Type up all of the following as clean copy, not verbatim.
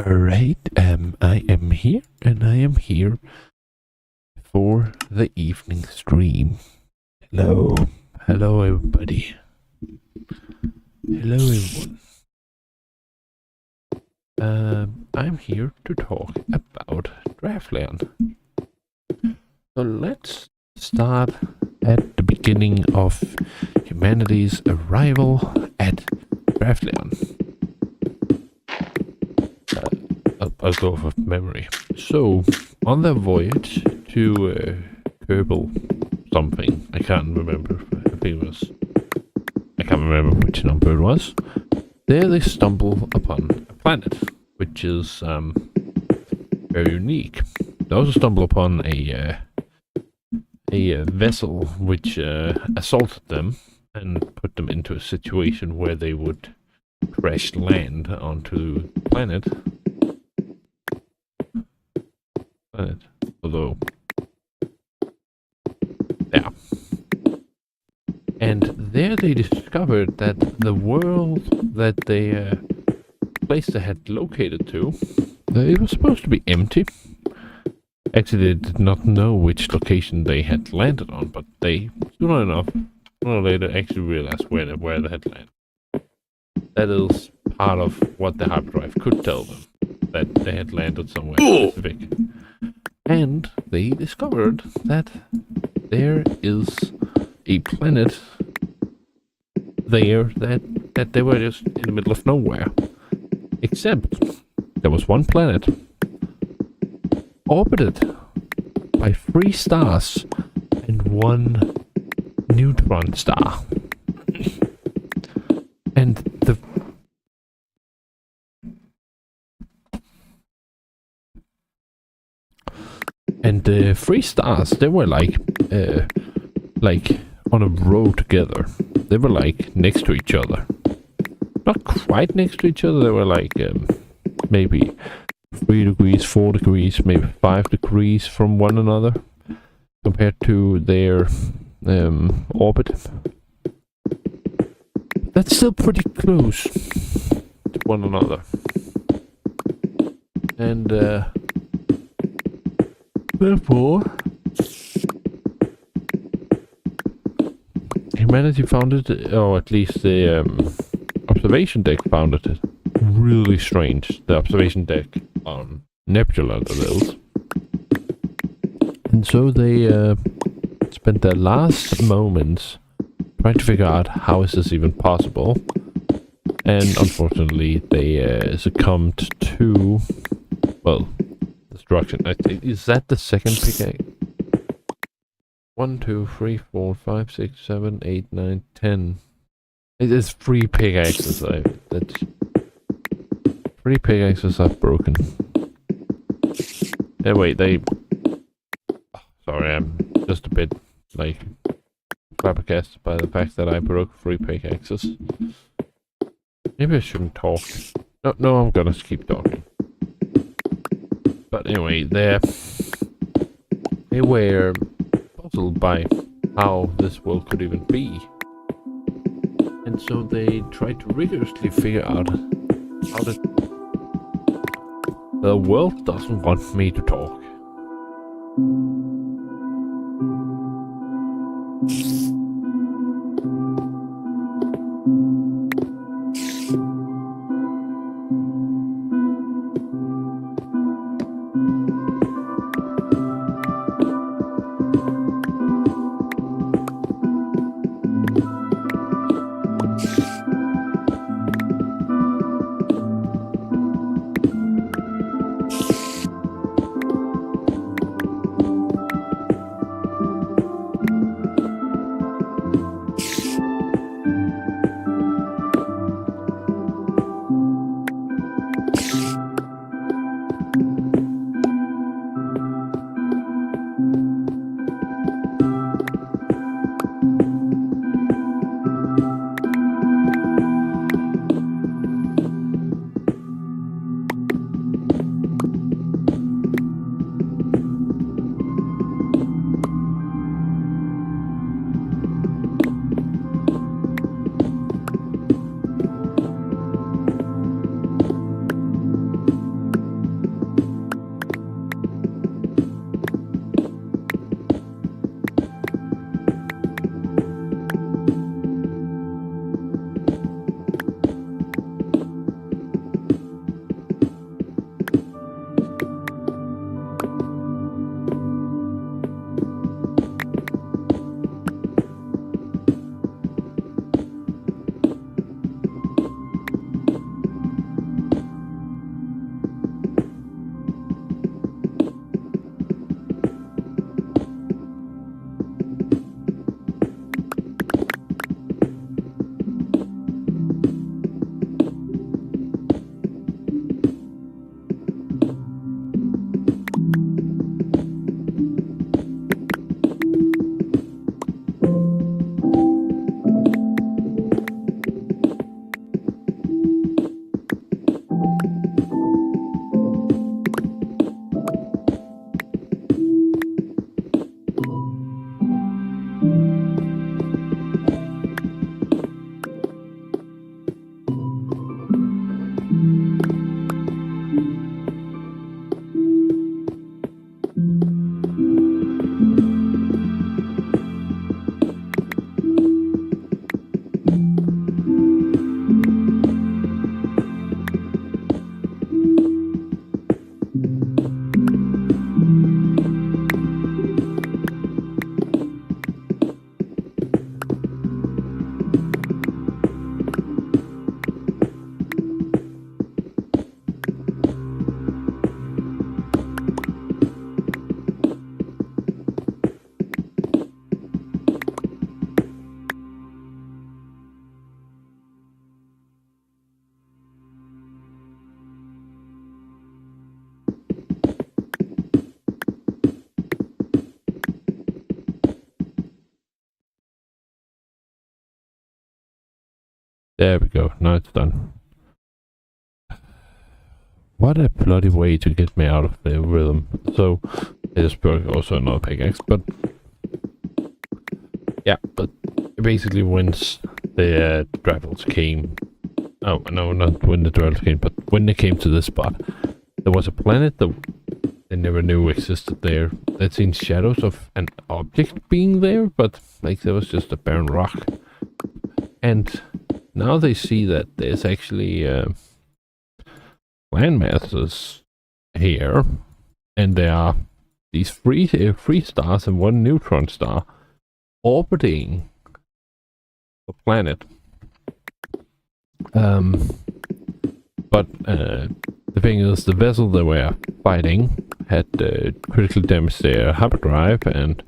Alright, I am here, and I am here for the evening stream. Hello. Hello, everybody. Hello, everyone. I'm here to talk about Draftland. So let's start at the beginning of humanity's arrival at Draftland. I'll go off of memory. So, on their voyage to Kerbal something, I can't remember. I can't remember which number it was. There they stumble upon a planet, which is very unique. They also stumble upon a vessel which assaulted them and put them into a situation where they would crash land onto the planet. Although, yeah. And there they discovered that the world that they place they had located to, it was supposed to be empty. Actually, they did not know which location they had landed on, but they sooner or later actually realized where they had landed. That is part of what the hyperdrive could tell them, that they had landed somewhere specific. And they discovered that there is a planet there that they were just in the middle of nowhere. Except there was one planet orbited by 3 stars and 1 neutron star. And the 3 stars, they were like on a row together. They were like next to each other. Not quite next to each other. They were like maybe 3 degrees, 4 degrees, maybe 5 degrees from one another compared to their orbit. That's still pretty close to one another. And therefore, humanity found it, or at least the observation deck found it really strange. The observation deck on Nebula, that is. And so they spent their last moments trying to figure out how is this even possible. And unfortunately, they succumbed to, well, destruction. Is that the second pickaxe? 1, 2, 3, 4, 5, 6, 7, 8, 9, 10. It is 3 pickaxes. That's 3 pickaxes are broken. Yeah, wait, sorry, I'm just a bit like flabbergasted by the fact that I broke 3 pickaxes. Maybe I shouldn't talk. No, I'm gonna keep talking. But anyway, they were puzzled by how this world could even be. And so they tried to rigorously figure out how the world doesn't want me to talk. There we go. Now it's done. What a bloody way to get me out of the rhythm. So, I just broke also another pickaxe, but... Yeah, but basically once the travels came... Oh, no, not when the travels came, but when they came to this spot, there was a planet that they never knew existed there. They'd seen shadows of an object being there, but like there was just a barren rock. And now they see that there's actually land masses here, and there are these three stars and one neutron star orbiting the planet. But the thing is, the vessel they were fighting had critically damaged their hyperdrive, and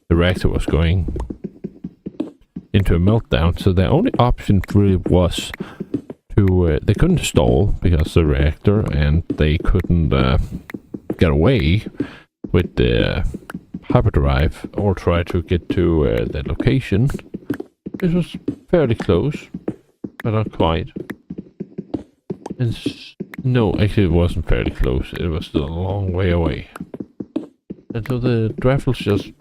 the reactor was going into a meltdown. So their only option really was to they couldn't stall because the reactor, and they couldn't get away with the hyperdrive or try to get to the location. It was fairly close, but not quite. No, actually it wasn't fairly close. It was still a long way away. And so the Draffles just,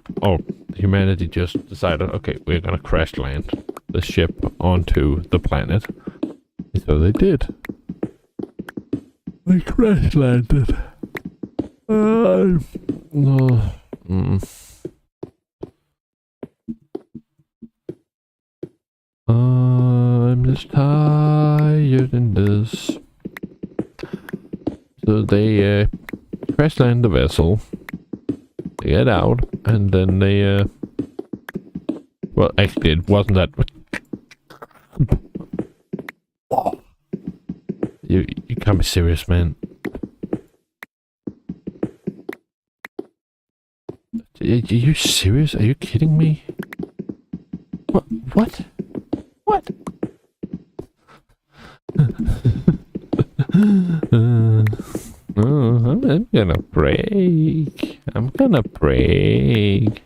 humanity just decided, okay, we're gonna crash land the ship onto the planet. And so they did. They crash landed. I'm just tired in this. So they crash land the vessel, they get out, and then they well, actually it wasn't that. You can't be serious, man. Are you serious? Are you kidding me? What? I'm gonna break.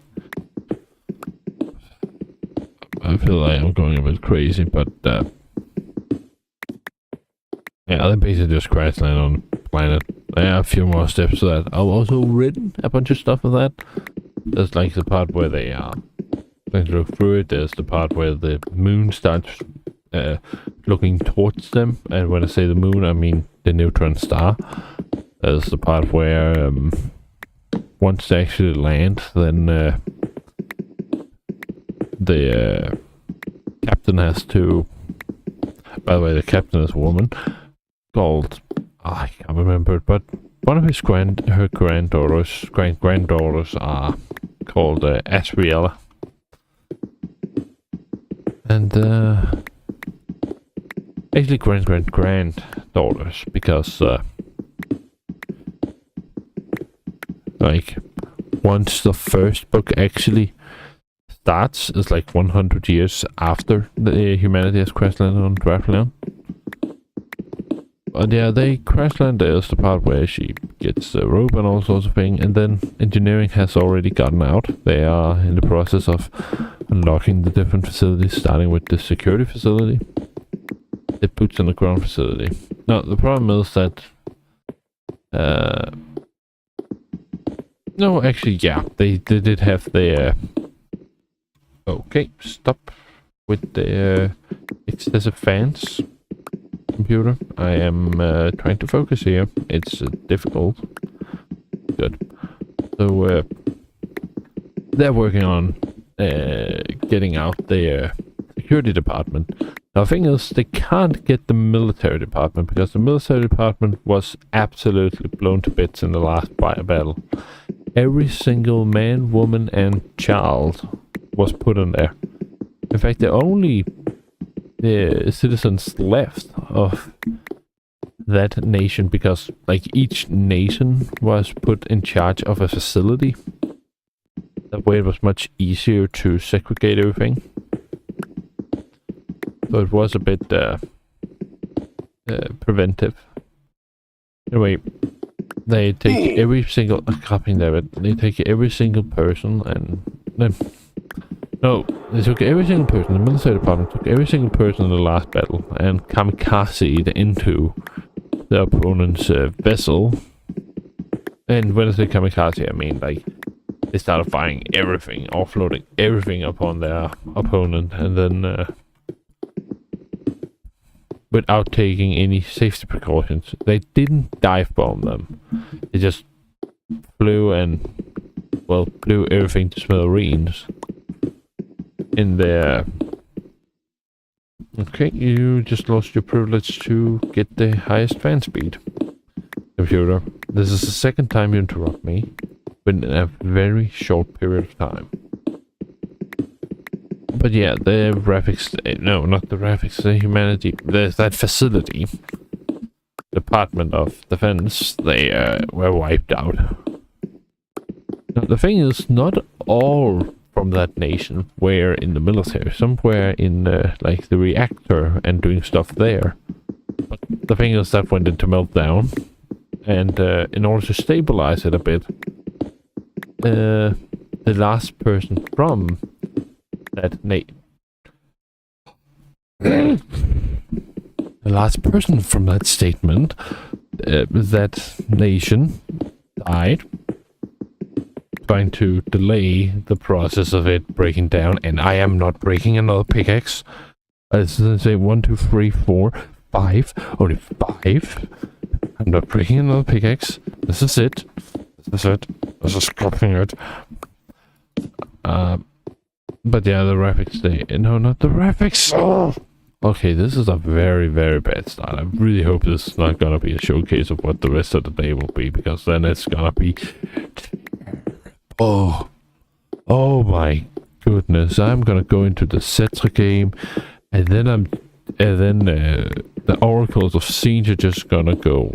I feel like I'm going a bit crazy, but yeah, they basically just crash land on the planet. I have a few more steps to that. I've also written a bunch of stuff of that. There's like the part where they going to look through it. There's the part where the moon starts looking towards them, and when I say the moon, I mean the neutron star. There's the part where once they actually land, then the captain has to... By the way, the captain is a woman called... I can't remember it, but one of her granddaughters are called Asriella. And actually granddaughters, because like once the first book actually starts is like 100 years after the humanity has crash landed on Drafleon. But yeah, they crash land. There's the part where she gets the rope and all sorts of things, and then engineering has already gotten out. They are in the process of unlocking the different facilities, starting with the security facility, the boots on the ground facility. Now the problem is that no, actually, yeah, they did have their okay, stop with the excessive fans. Computer, I am trying to focus here. It's difficult. Good. So they're working on getting out their security department. Now the thing is, they can't get the military department because the military department was absolutely blown to bits in the last battle. Every single man, woman and child was put in there. In fact, the only citizens left of that nation, because like each nation was put in charge of a facility. That way it was much easier to segregate everything. So it was a bit preventive. Anyway, they take every single they take every single person, and then No, they took every single person, the military department took every single person in the last battle and kamikazed into the opponent's vessel. And when I say kamikaze, I mean like they started firing everything, offloading everything upon their opponent, and then without taking any safety precautions. They didn't dive bomb them. They just blew everything to smithereens in there. Okay, you just lost your privilege to get the highest fan speed. Computer, this is the second time you interrupt me within a very short period of time. But yeah, the graphics, no, not the graphics, the humanity, that facility, Department of Defense, they were wiped out. Now, the thing is, not all from that nation were in the military. Some were in like the reactor and doing stuff there. But the thing is, that went into meltdown, and in order to stabilize it a bit, the last person from that the last person from that statement, that nation, died, trying to delay the process of it breaking down. And I am not breaking another pickaxe. As I say, 1, 2, 3, 4, 5. Only 5. I'm not breaking another pickaxe. This is it. This is it. This is scrapping it. But yeah, the graphics, no, not the graphics. Oh! Okay, this is a very, very bad start. I really hope this is not gonna be a showcase of what the rest of the day will be, because then it's gonna be... Oh my goodness, I'm gonna go into the Cetra game, and then the oracles of Siege are just gonna go,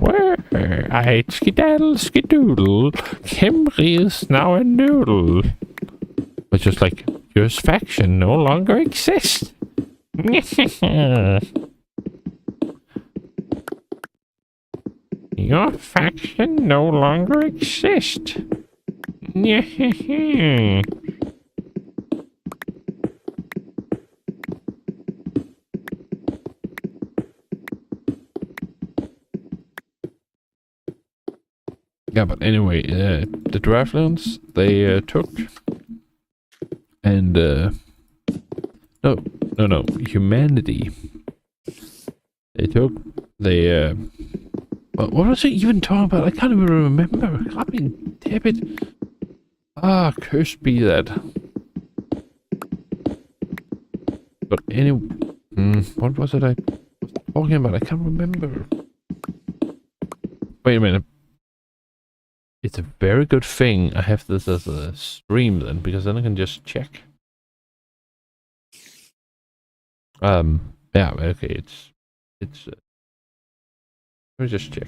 I skedaddle skedoodle, Kimri is now a noodle. It's just like, your faction no longer exists. Your faction no longer exists. Yeah, but anyway, the Draftlands, they took, and no, humanity. What was it even talking about? I can't even remember. I mean, damn it. Ah, cursed be that. But anyway, what was it I was talking about? I can't remember. Wait a minute. It's a very good thing I have this as a stream then, because then I can just check. Yeah, okay, it's let me just check.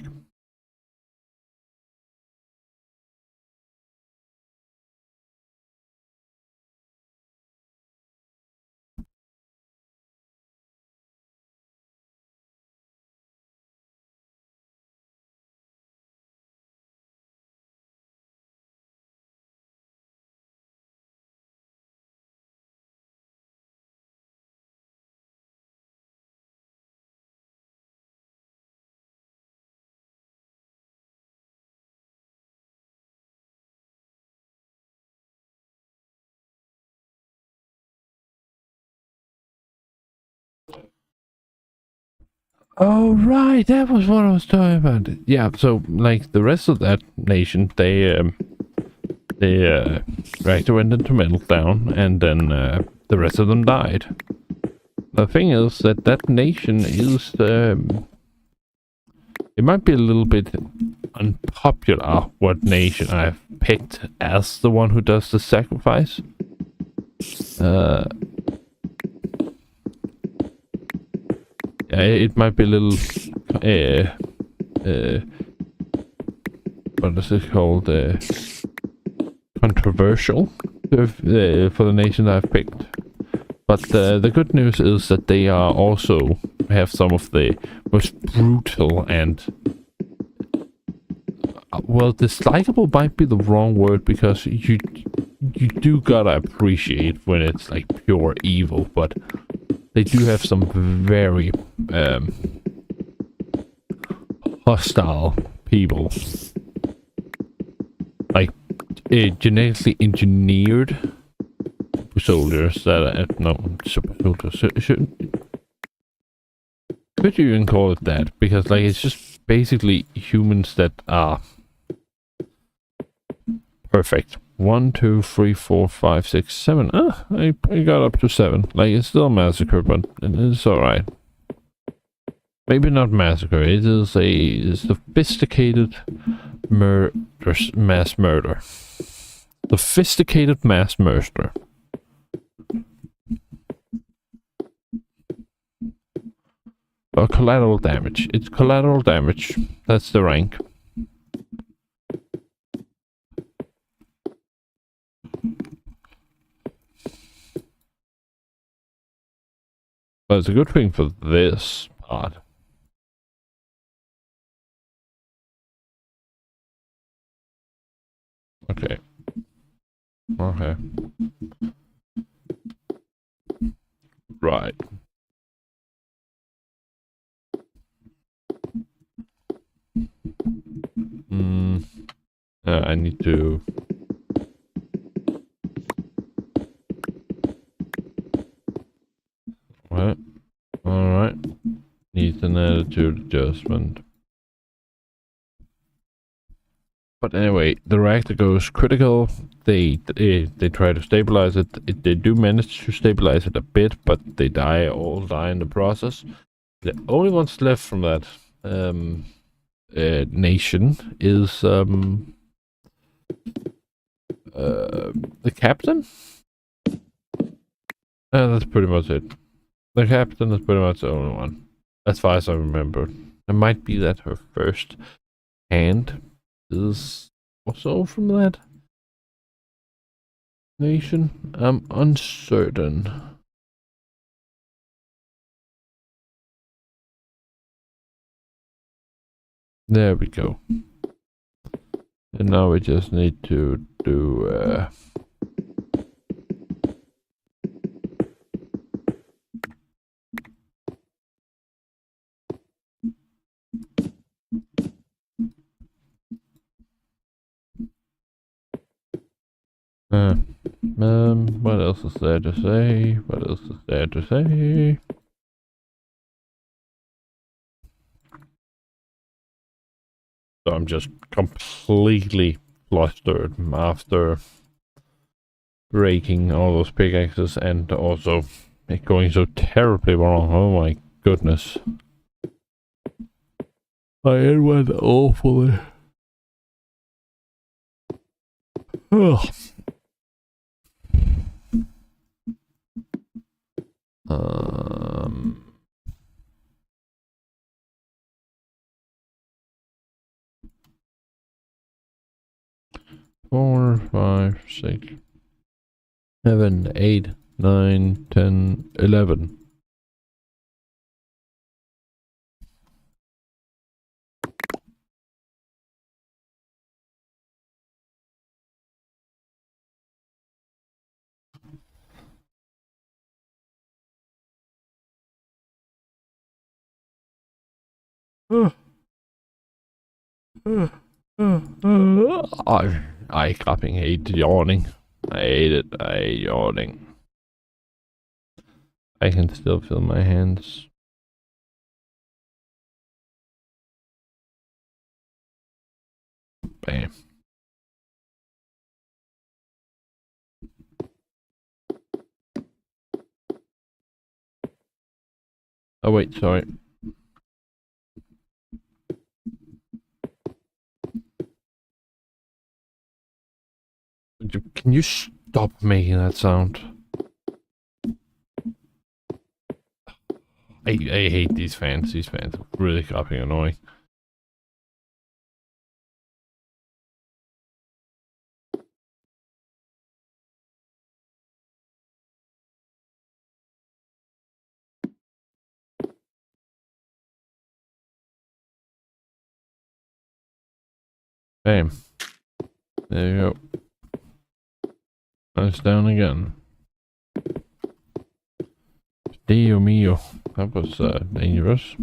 Oh right, that was what I was talking about. Yeah, so like the rest of that nation, they reactor went into meltdown, and then the rest of them died. The thing is that that nation is it might be a little bit unpopular what nation I've picked as the one who does the sacrifice. It might be a little what is it called, controversial for the nation I've picked. But the good news is that they are also have some of the most brutal and well, dislikable might be the wrong word, because you do gotta appreciate when it's like pure evil, but they do have some very hostile people, like genetically engineered soldiers that are no super soldiers. Could you even call it that? Because like it's just basically humans that are perfect. 1, 2, 3, 4, 5, 6, 7. I got up to 7. Like it's still a massacre, but it's alright. Maybe not massacre. It is a sophisticated mass murder. Sophisticated mass murder. Collateral damage. It's collateral damage. That's the rank. But it's a good thing for this part. Okay. Okay. Right. I need to... What? Alright. Needs an attitude adjustment. But anyway, the reactor goes critical. They try to stabilize it. They do manage to stabilize it a bit, but they all die in the process. The only ones left from that nation is the captain. That's pretty much it. The captain is pretty much the only one, as far as I remember. It might be that her first hand is also from that nation. I'm uncertain. There we go. And now we just need to do what else is there to say? What else is there to say? So I'm just completely flustered after breaking all those pickaxes and also it going so terribly wrong. Oh my goodness. I went awfully. Ugh. 4, 5, 6, 7, 8, 9, 10, 11. I fucking hate yawning. I hate it. I hate yawning. I can still feel my hands. Bam. Oh wait, sorry. Can you stop making that sound? I hate these fans. These fans are really fucking annoying. Bam. There you go. It's down again. Dio mio. That was dangerous.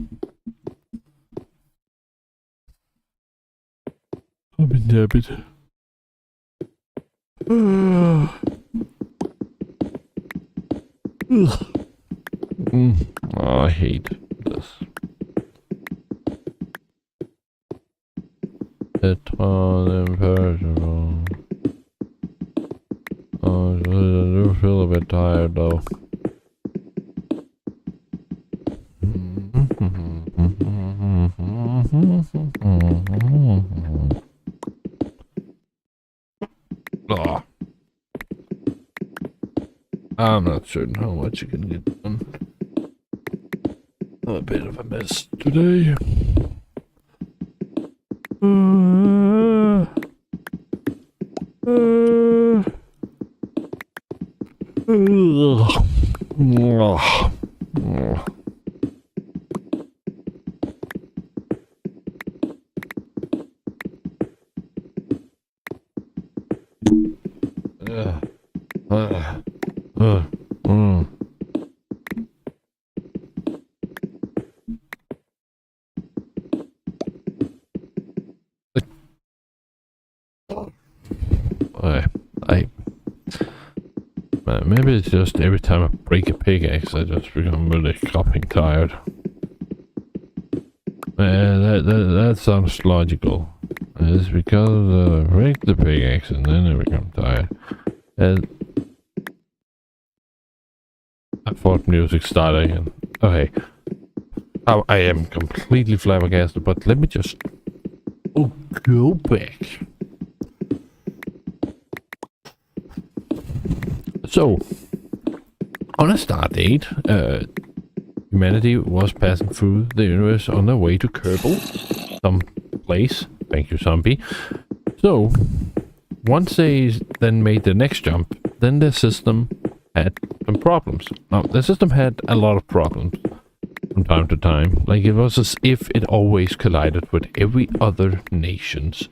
I've been dead. Oh, I hate this. It's imperishable. Oh, I do feel a bit tired though. Oh. I'm not certain how much you can get done. A bit of a mess today. Maybe it's just every time I break a pickaxe, I just become really fucking tired. That sounds logical. It's because I break the pickaxe and then I become tired. I thought music started again. Okay. I am completely flabbergasted, but let me just go back. So, on a star date, humanity was passing through the universe on their way to Kerbal, some place. Thank you, zombie. So, once they then made the next jump, then their system had some problems. Now, the system had a lot of problems from time to time. Like, it was as if it always collided with every other nation's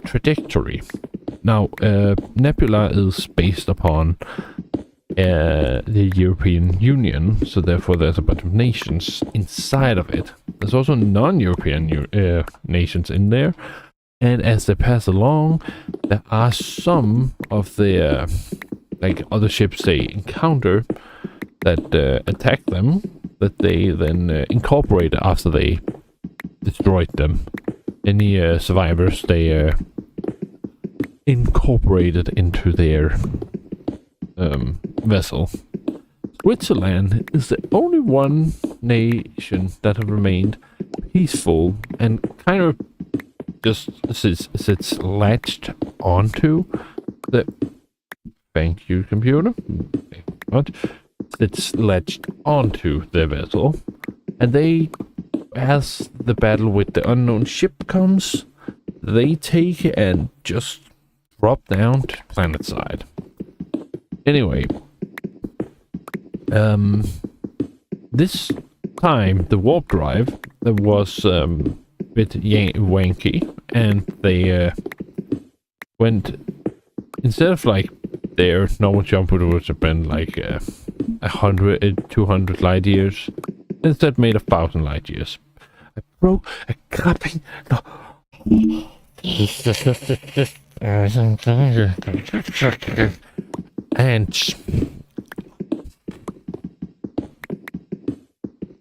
trajectory. Now, Nebula is based upon the European Union, so therefore there's a bunch of nations inside of it. There's also non-European nations in there, and as they pass along, there are some of the like other ships they encounter that attack them, that they then incorporate after they destroyed them. Any survivors they incorporated into their vessel. Switzerland is the only one nation that have remained peaceful and kind of just sits latched onto the... Thank you, computer. What? Sits latched onto their vessel, and they, as the battle with the unknown ship comes, they take and just drop down to planet side. Anyway, this time the warp drive was a bit wanky, and they went, instead of like their normal jump would have been like 200 light years, instead made 1,000 light years. I broke a cupping. No. And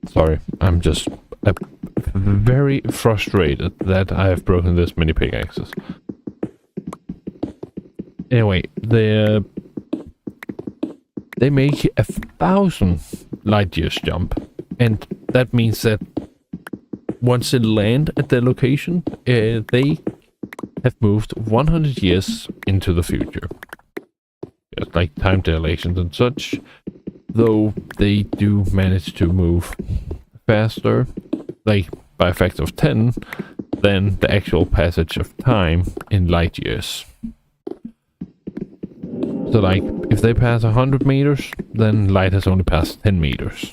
sorry, I'm just very frustrated that I have broken this many pickaxes. Anyway, they make 1,000 light years jump, and that means that once they land at their location, they have moved 100 years into the future. Just like time dilations and such, though they do manage to move faster, like by a factor of 10, than the actual passage of time in light years. So like, if they pass 100 meters, then light has only passed 10 meters.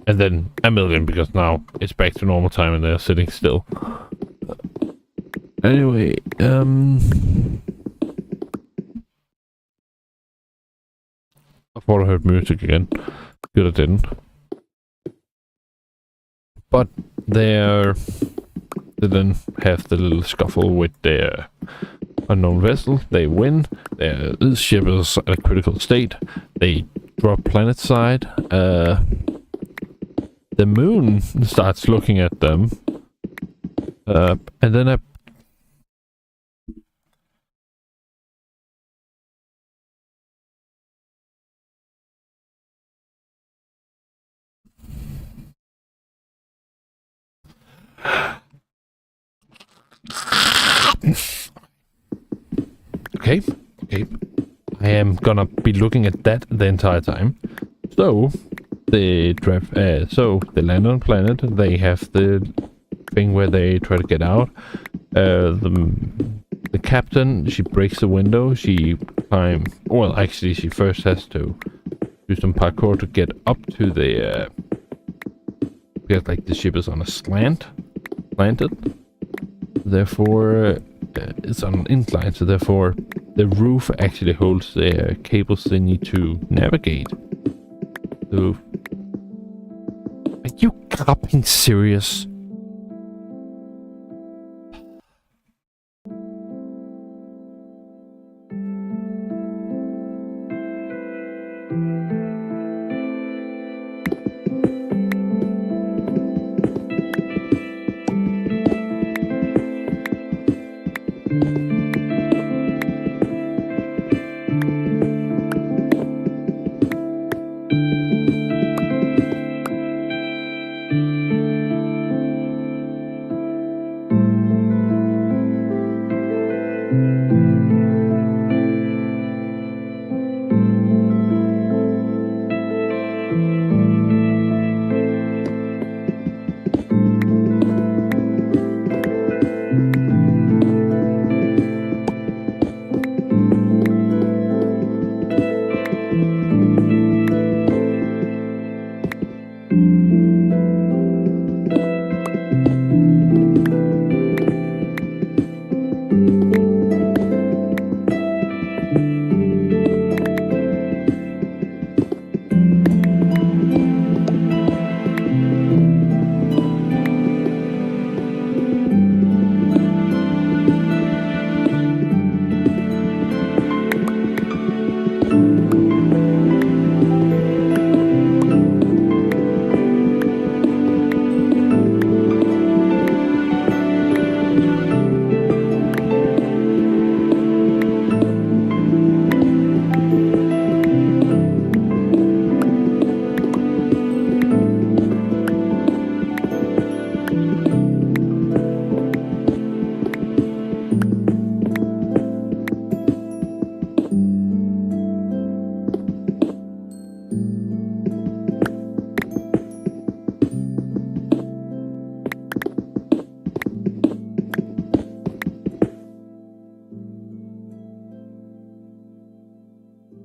And then 1,000,000, because now it's back to normal time and they're sitting still. Anyway, I thought I heard music again. Good, I didn't. But they then have the little scuffle with their unknown vessel. They win. Their ship is at a critical state. They drop planet side. The moon starts looking at them. And then Okay. I am gonna be looking at that the entire time. So they land on planet. They have the thing where they try to get out. The captain, she breaks the window. She first has to do some parkour to get up to the because like the ship is on a slanted. Therefore, it's on an incline, so therefore the roof actually holds the cables they need to navigate. So, are you goddamn serious?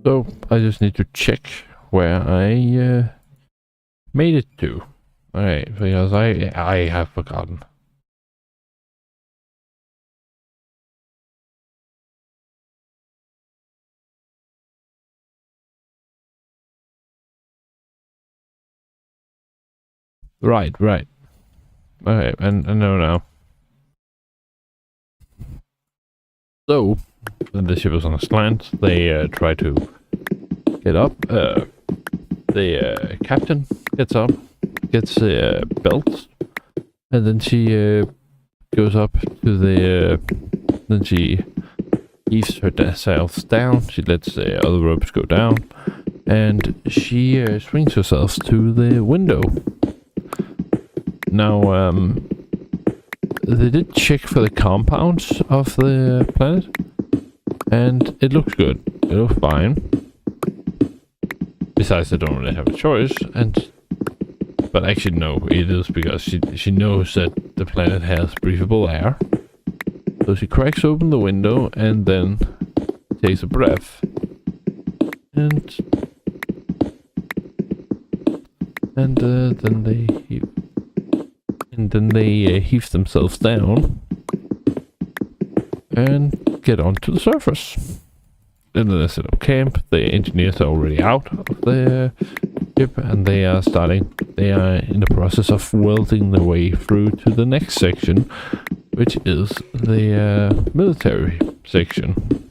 So I just need to check where I made it to. Alright, because I have forgotten. Right. Okay, and I know now. So, the ship is on a slant. They try to get up. The captain gets up, gets a belt, and then she goes up to the. Then she heaves herself down. She lets the other ropes go down, and she swings herself to the window. Now, they did check for the compounds of the planet, and it looks good. It looks fine. Besides, they don't really have a choice, but actually no, it is because she knows that the planet has breathable air. So she cracks open the window and then takes a breath, and then they heave themselves down and get onto the surface. then they set up camp. The engineers are already out of the ship, and they are in the process of welding their way through to the next section, which is the military section.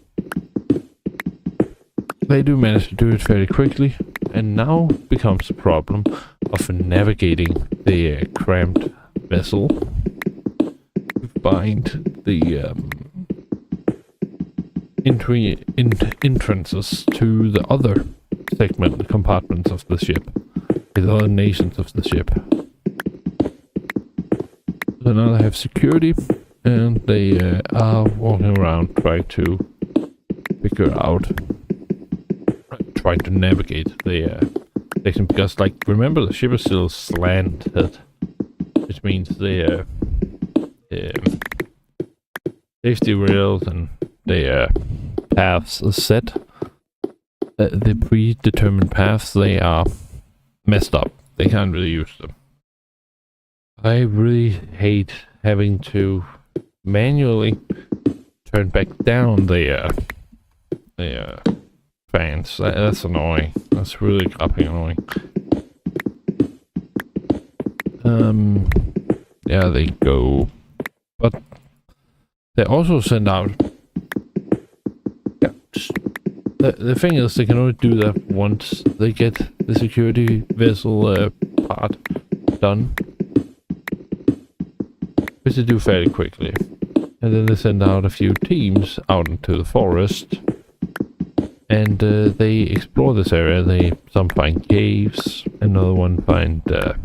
They do manage to do it fairly quickly, and now becomes the problem of navigating the cramped vessel to find the entrances to the other compartments of the ship, the other nations of the ship. So now they have security, and they are walking around trying to figure out, trying to navigate the section, because, like, remember, the ship is still slanted, which means the safety rails and the paths are set. The predetermined paths, they are messed up. They can't really use them. I really hate having to manually turn back down the fans. That's annoying. That's really fucking annoying. Yeah, they go, but they also send out. Yeah, the thing is, they can only do that once they get the security vessel part done, which they do fairly quickly, and then they send out a few teams out into the forest. And they explore this area. Some find caves, another one find that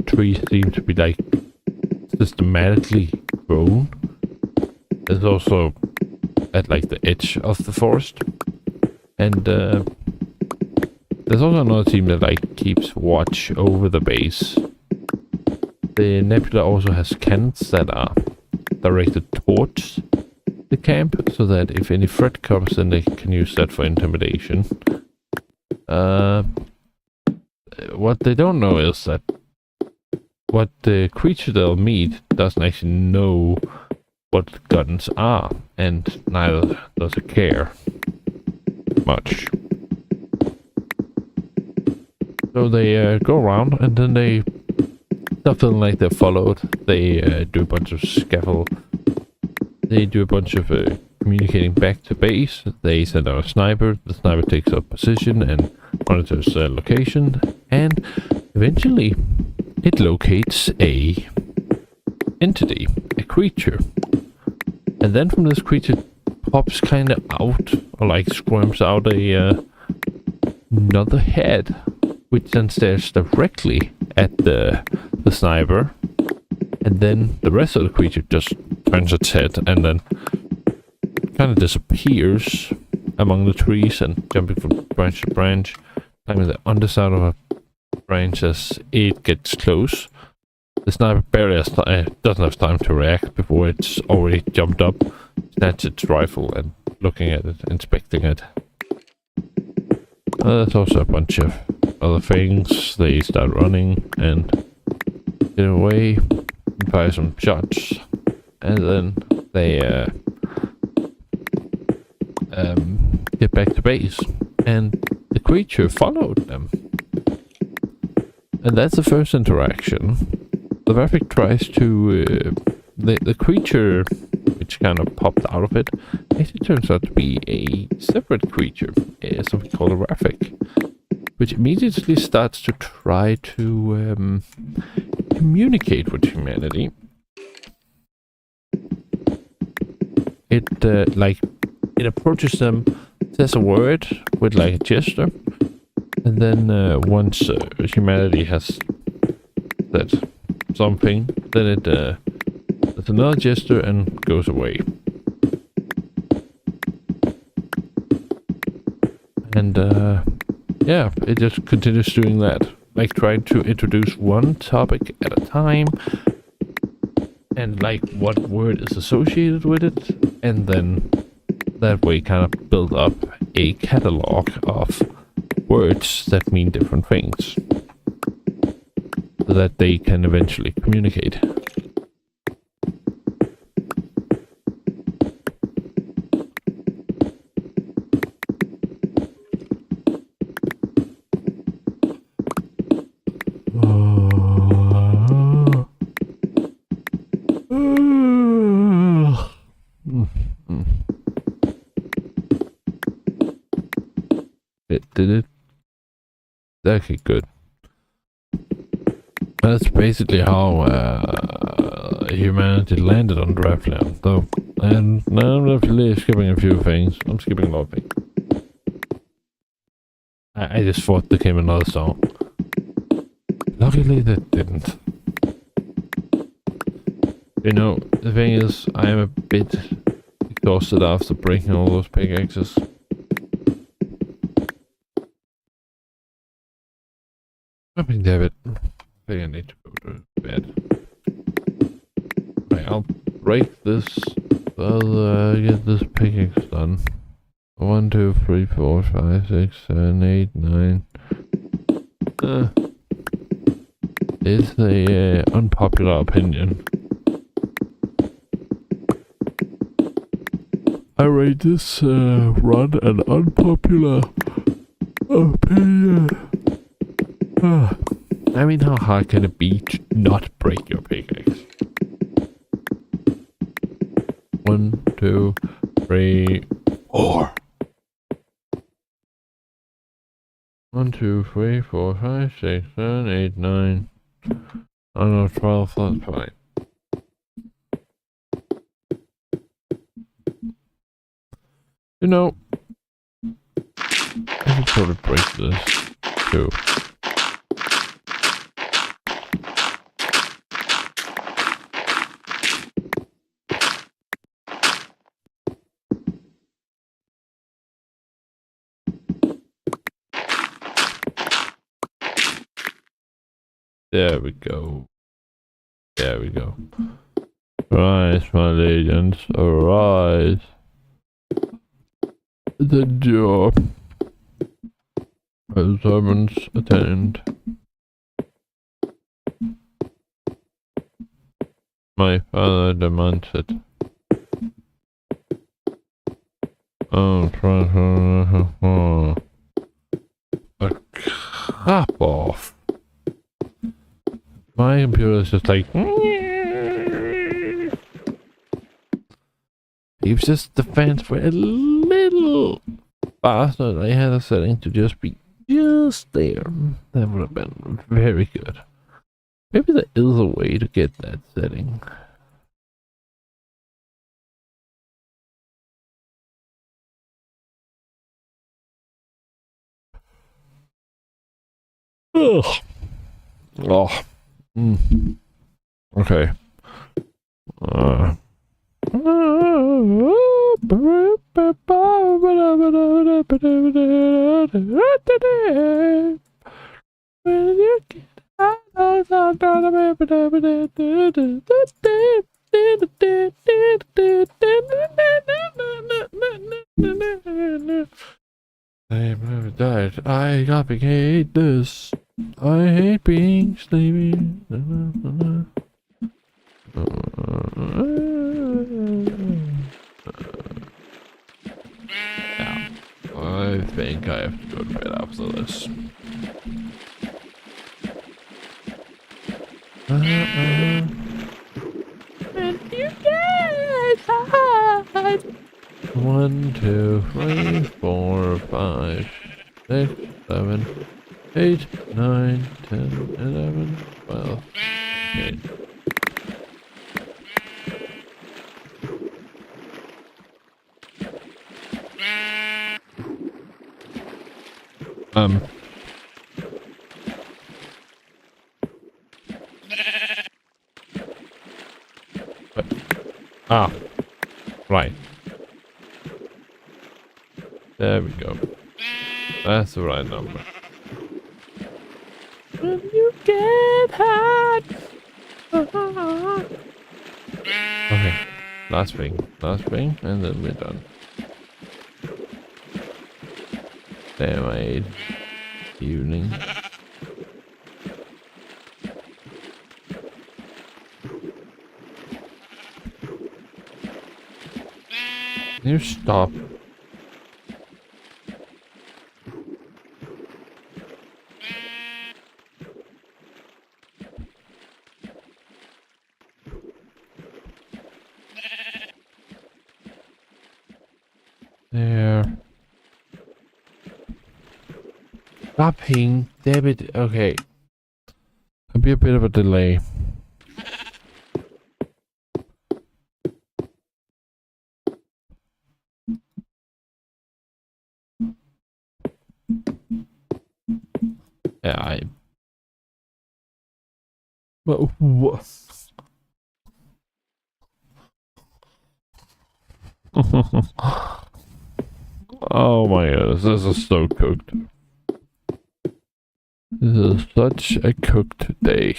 trees seem to be like systematically grown. There's also at like the edge of the forest, and there's also another team that like keeps watch over the base. The Nebula also has cannons that are directed towards the camp, so that if any threat comes, then they can use that for intimidation. What they don't know is that what the creature they'll meet doesn't actually know what guns are, and neither does it care much. So they go around, and then they start feeling like they're followed. They do a bunch of scaffold. They do a bunch of communicating back to base. They send out a sniper. The sniper takes up position and monitors location, and eventually it locates a entity, a creature. And then from this creature pops kind of out, or like squirms out another head, which then stares directly at the sniper. And then the rest of the creature just turns its head and then kind of disappears among the trees and jumping from branch to branch, climbing the underside of a branch as it gets close. The sniper barely doesn't have time to react before it's already jumped up, snatched its rifle and looking at it, inspecting it. There's also a bunch of other things. They start running and get away, fire some shots, and then they get back to base, and the creature followed them. And that's the first interaction. The graphic tries to the creature, which kind of popped out of it, actually turns out to be a separate creature, something called a graphic, which immediately starts to try to communicate with humanity. It it approaches them, says a word with like a gesture, and then once humanity has said something, then it does another gesture and goes away. And yeah, it just continues doing that, like trying to introduce one topic at a time, and like what word is associated with it, and then that way kind of build up a catalog of words that mean different things, so that they can eventually communicate. It did it. Okay, good. That's basically how humanity landed on Draftland, though. And now I'm definitely skipping a few things. I'm skipping a lot of things. I just thought there came another song. Luckily that didn't. You know, the thing is, I am a bit exhausted after breaking all those pickaxes. I think, David, I think I need to go to bed. Right, I'll break this. I'll get this pickaxe done. 1, 2, 3, 4, 5, 6, 7, 8, 9. It's a unpopular opinion. I rate this run an unpopular opinion. I mean, how hard can it be to not break your pickaxe? 1, 2, 3, 4. 1, 2, 3, 4, 5, 6, 7, 8, 9. I don't know, 12, that's fine. You know, I should probably break this too. There we go. There we go. Rise, my legions, arise. The door. Servants attend. My father demands it. Oh, crap off. My computer is just like. If just the fans were a little faster, I had a setting to just be just there. That would have been very good. Maybe there is a way to get that setting. Ugh. Oh. Okay. I've never died. I gotta hate this. I hate being sleepy. Yeah, I think I have to go to bed after this. And you guys hide. 1, 2, 3, 4, 5, 6, 7, 8, 9, 10, 11, 12, 8. Right. There we go. That's the right number. When you get hot. Okay. Last thing, and then we're done. Damn, I ate evening. Can you stop? There. Stopping. Debit. Okay. Could be a bit of a delay. Yeah, But what? Oh my goodness, this is so cooked. This is such a cooked day.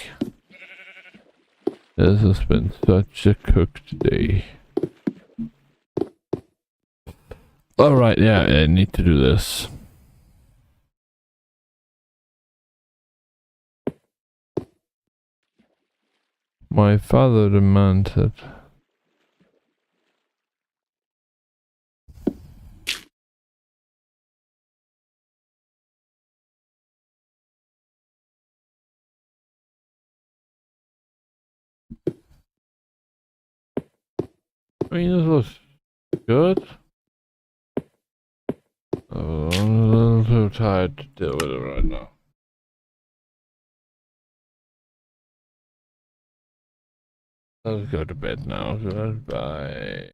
This has been such a cooked day. Alright, yeah, I need to do this. My father demanded. I mean, this was good. I'm a little too tired to deal with it right now. Let's go to bed now. Goodbye.